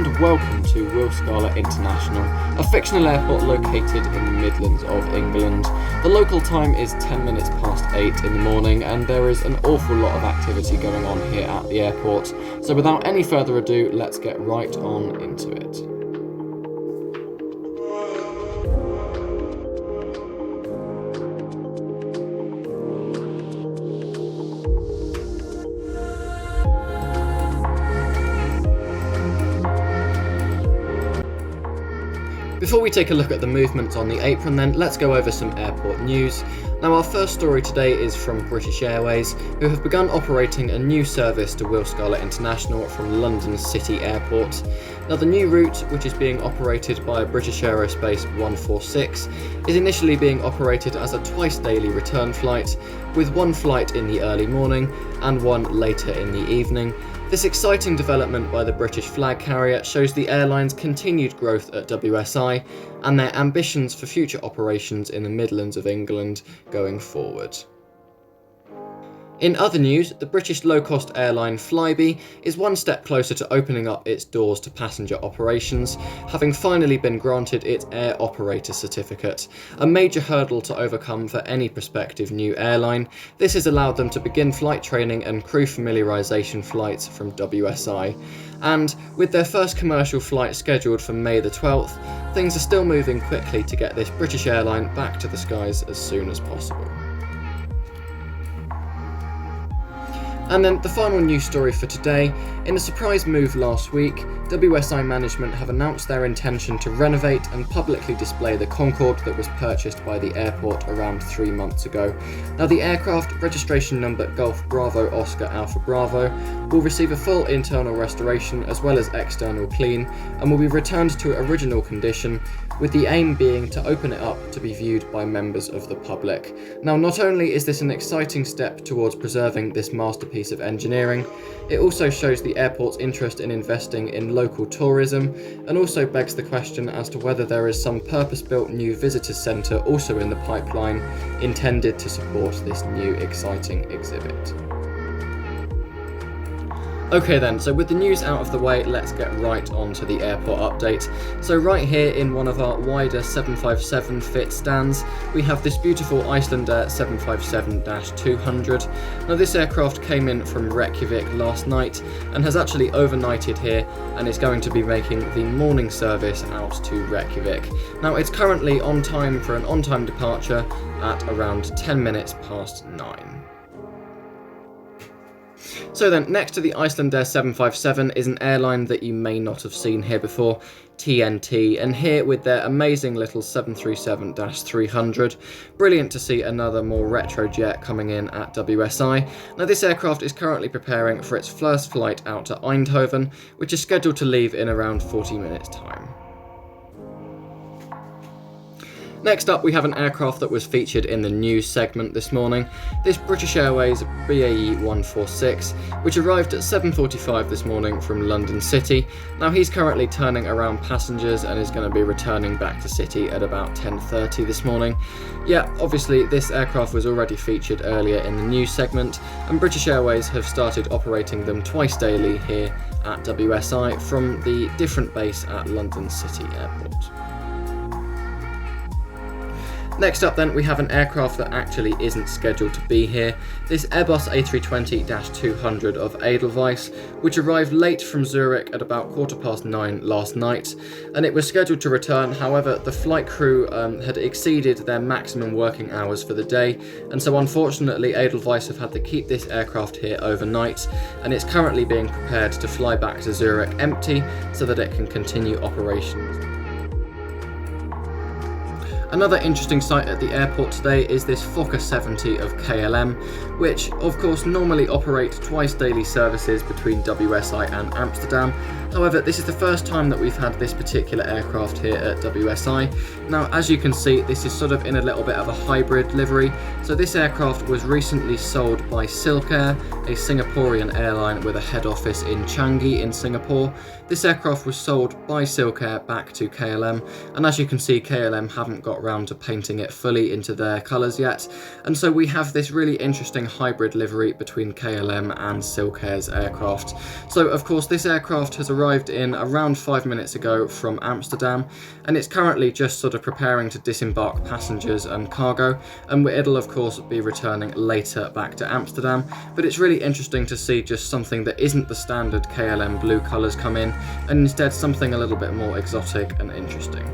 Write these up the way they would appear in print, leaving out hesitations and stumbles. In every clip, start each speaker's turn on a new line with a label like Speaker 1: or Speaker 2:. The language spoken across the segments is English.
Speaker 1: and welcome to Will Scarlet International, a fictional airport located in the Midlands of England. The local time is 10 minutes past 8 in the morning and there is an awful lot of activity going on here at the airport. So without any further ado, let's get right on into it. Before we take a look at the movements on the apron then, let's go over some airport news. Now our first story today is from British Airways, who have begun operating a new service to Will Scarlet International from London City Airport. Now the new route, which is being operated by British Aerospace 146, is initially being operated as a twice daily return flight, with one flight in the early morning and one later in the evening. This exciting development by the British flag carrier shows the airline's continued growth at WSI and their ambitions for future operations in the Midlands of England going forward. In other news, the British low-cost airline Flybe is one step closer to opening up its doors to passenger operations, having finally been granted its Air Operator Certificate, a major hurdle to overcome for any prospective new airline. This has allowed them to begin flight training and crew familiarisation flights from WSI. And with their first commercial flight scheduled for May the 12th, things are still moving quickly to get this British airline back to the skies as soon as possible. And then the final news story for today. In a surprise move last week, WSI management have announced their intention to renovate and publicly display the Concorde that was purchased by the airport around 3 months ago. Now the aircraft, registration number Golf Bravo Oscar Alpha Bravo, will receive a full internal restoration as well as external clean and will be returned to original condition, with the aim being to open it up to be viewed by members of the public. Now not only is this an exciting step towards preserving this masterpiece of engineering, it also shows the airport's interest in investing in local tourism and also begs the question as to whether there is some purpose-built new visitors centre also in the pipeline intended to support this new exciting exhibit. Okay then, so with the news out of the way, let's get right on to the airport update. So right here in one of our wider 757 fit stands, we have this beautiful Icelandair 757-200. Now this aircraft came in from Reykjavik last night and has actually overnighted here and is going to be making the morning service out to Reykjavik. Now it's currently on time for an on-time departure at around 10 minutes past 9. So then, next to the Icelandair 757 is an airline that you may not have seen here before, TNT, and here with their amazing little 737-300. Brilliant to see another more retro jet coming in at WSI. Now this aircraft is currently preparing for its first flight out to Eindhoven, which is scheduled to leave in around 40 minutes time. Next up, we have an aircraft that was featured in the news segment this morning, this British Airways BAE 146, which arrived at 7:45 this morning from London City. Now he's currently turning around passengers and is going to be returning back to City at about 10:30 this morning. Yeah, obviously this aircraft was already featured earlier in the news segment, and British Airways have started operating them twice daily here at WSI from the different base at London City Airport. Next up then, we have an aircraft that actually isn't scheduled to be here, this Airbus A320-200 of Edelweiss, which arrived late from Zurich at about 9:15 last night, and it was scheduled to return. However, the flight crew had exceeded their maximum working hours for the day, and so unfortunately Edelweiss have had to keep this aircraft here overnight, and it's currently being prepared to fly back to Zurich empty so that it can continue operations. Another interesting sight at the airport today is this Fokker 70 of KLM, which of course normally operate twice daily services between WSI and Amsterdam. However, this is the first time that we've had this particular aircraft here at WSI. Now, as you can see, this is sort of in a little bit of a hybrid livery. So this aircraft was recently sold by Silk Air, a Singaporean airline with a head office in Changi in Singapore. This aircraft was sold by Silk Air back to KLM, and as you can see, KLM haven't got round to painting it fully into their colours yet, and so we have this really interesting hybrid livery between KLM and Silk Air's aircraft. So of course this aircraft has arrived arrived in around 5 minutes ago from Amsterdam, and it's currently just sort of preparing to disembark passengers and cargo, and it'll of course be returning later back to Amsterdam. But it's really interesting to see just something that isn't the standard KLM blue colours come in, and instead something a little bit more exotic and interesting.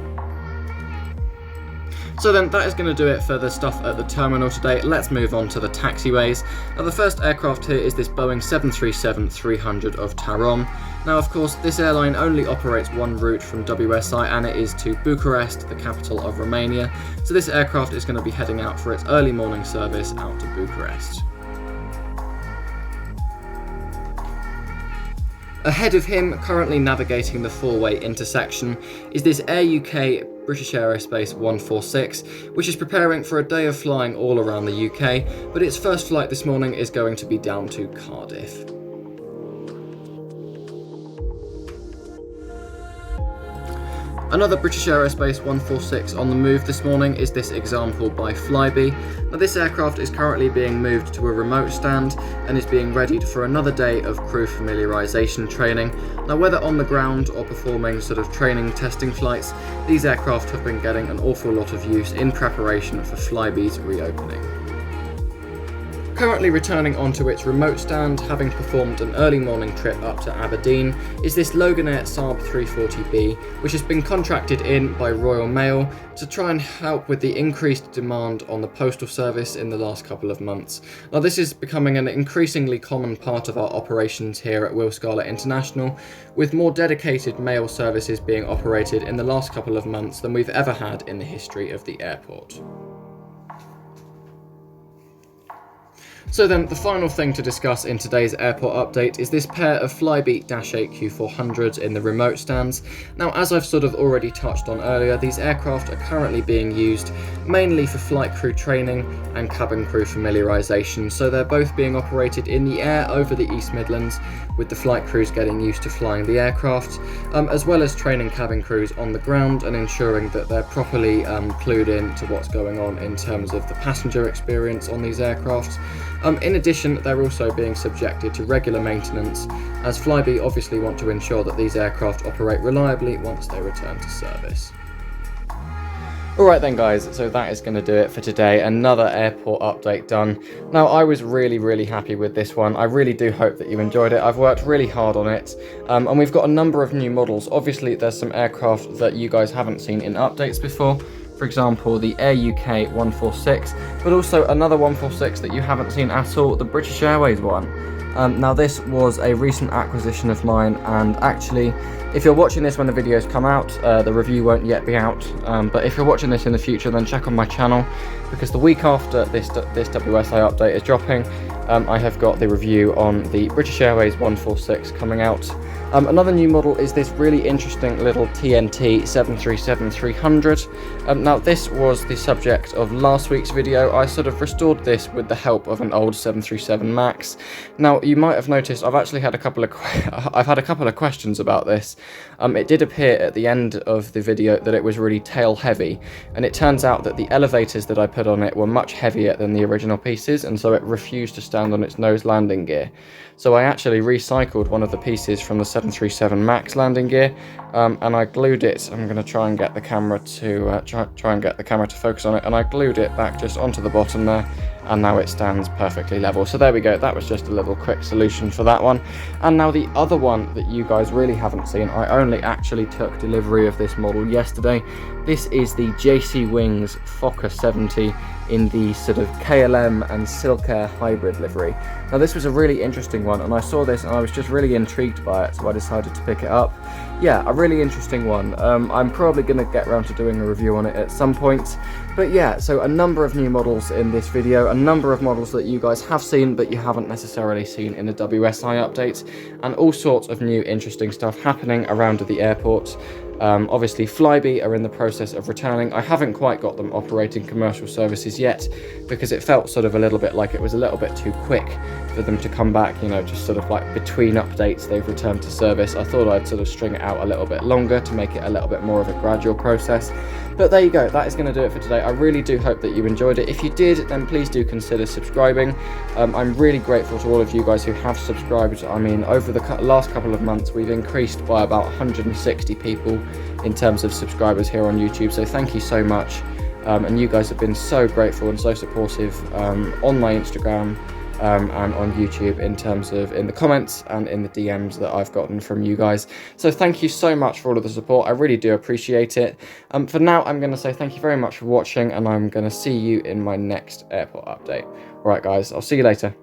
Speaker 1: So then that is going to do it for the stuff at the terminal today. Let's move on to the taxiways. Now the first aircraft here is this Boeing 737-300 of Tarom. Now of course this airline only operates one route from WSI, and it is to Bucharest, the capital of Romania. So this aircraft is going to be heading out for its early morning service out to Bucharest. Ahead of him, currently navigating the four-way intersection, is this Air UK British Aerospace 146, which is preparing for a day of flying all around the UK, but its first flight this morning is going to be down to Cardiff. Another British Aerospace 146 on the move this morning is this example by Flybe. Now this aircraft is currently being moved to a remote stand and is being readied for another day of crew familiarisation training. Now whether on the ground or performing sort of training testing flights, these aircraft have been getting an awful lot of use in preparation for Flybe's reopening. Currently returning onto its remote stand, having performed an early morning trip up to Aberdeen, is this Loganair Saab 340B, which has been contracted in by Royal Mail to try and help with the increased demand on the postal service in the last couple of months. Now this is becoming an increasingly common part of our operations here at Will Scarlet International, with more dedicated mail services being operated in the last couple of months than we've ever had in the history of the airport. So then, the final thing to discuss in today's airport update is this pair of Flybe -8 Q400s in the remote stands. Now, as I've sort of already touched on earlier, these aircraft are currently being used mainly for flight crew training and cabin crew familiarisation, so they're both being operated in the air over the East Midlands, with the flight crews getting used to flying the aircraft, as well as training cabin crews on the ground and ensuring that they're properly clued in to what's going on in terms of the passenger experience on these aircraft. In addition, they're also being subjected to regular maintenance, as Flybe obviously want to ensure that these aircraft operate reliably once they return to service. Alright then guys, so that is going to do it for today. Another airport update done. Now I was really happy with this one. I really do hope that you enjoyed it. I've worked really hard on it, and we've got a number of new models. Obviously there's some aircraft that you guys haven't seen in updates before. For example, the Air UK 146, but also another 146 that you haven't seen at all, the British Airways one. Now this was a recent acquisition of mine, and actually, if you're watching this when the videos come out, the review won't yet be out, but if you're watching this in the future, then check on my channel, because the week after this WSI update is dropping, I have got the review on the British Airways 146 coming out. Another new model is this really interesting little TNT 737-300. Now this was the subject of last week's video. I sort of restored this with the help of an old 737 MAX. Now you might have noticed I've actually had a couple of questions about this. It did appear at the end of the video that it was really tail heavy, and it turns out that the elevators that I put on it were much heavier than the original pieces, and so it refused to stand on its nose landing gear. So I actually recycled one of the pieces from the 737 MAX landing gear, and I glued it. I'm going to try and get the camera to focus on it, and I glued it back just onto the bottom there, and now it stands perfectly level. So there we go. That was just a little quick solution for that one. And now the other one that you guys really haven't seen, I only actually took delivery of this model yesterday. This is the JC Wings Fokker 70 in the sort of KLM and Silkair hybrid livery. Now this was a really interesting one, and I saw this and I was just really intrigued by it, so I decided to pick it up. Yeah, a really interesting one. I'm probably going to get around to doing a review on it at some point. But yeah, so a number of new models in this video, a number of models that you guys have seen but you haven't necessarily seen in the WSI update, and all sorts of new interesting stuff happening around the airport. Obviously Flybe are in the process of returning. I haven't quite got them operating commercial services yet, because it felt sort of a little bit like it was a little bit too quick for them to come back, you know, just sort of like between updates they've returned to service. I thought I'd sort of string it out a little bit longer to make it a little bit more of a gradual process. But there you go, that is going to do it for today. I really do hope that you enjoyed it. If you did, then please do consider subscribing. I'm really grateful to all of you guys who have subscribed. I mean, over the last couple of months, we've increased by about 160 people in terms of subscribers here on YouTube, so thank you so much. And you guys have been so grateful and so supportive on my Instagram and on YouTube in terms of in the comments and in the DMs that I've gotten from you guys. So thank you so much for all of the support. I really do appreciate it. For now, I'm going to say thank you very much for watching, and I'm going to see you in my next airport update. Alright guys, I'll see you later.